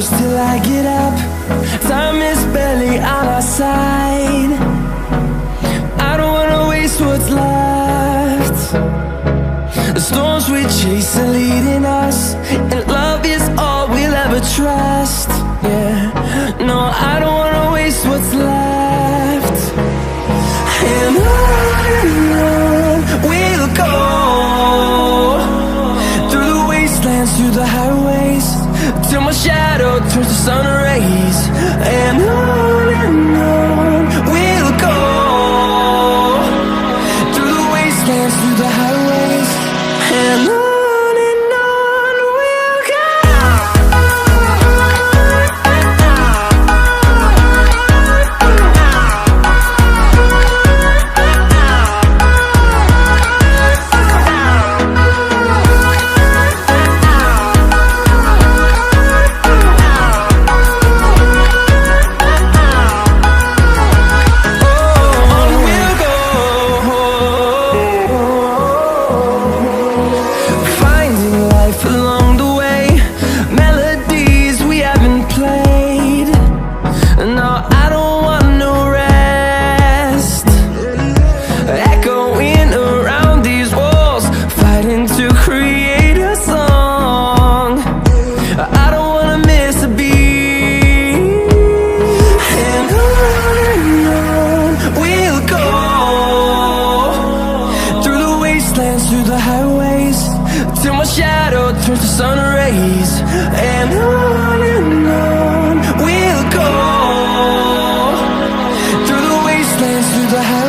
close till I get up. Time is barely on our side. I don't wanna waste what's left. The storms we chase are leading us, and love is all we'll ever trust. Yeah, no, I don't wanna waste what's left. And on we'll go, through the wastelands, through the highways, till my shadow turns to sun rays. And on we'll go, through the wastelands, through the highways, and on we'll go. Along the way, melodies we haven't played. No, I don't want no rest. Echoing around these walls, fighting to create a song. I don't wanna miss a beat. And on we'll go, through the wastelands, through the highways, till my shadow turns to sun rays. And on we'll go, through the wastelands, through the highways.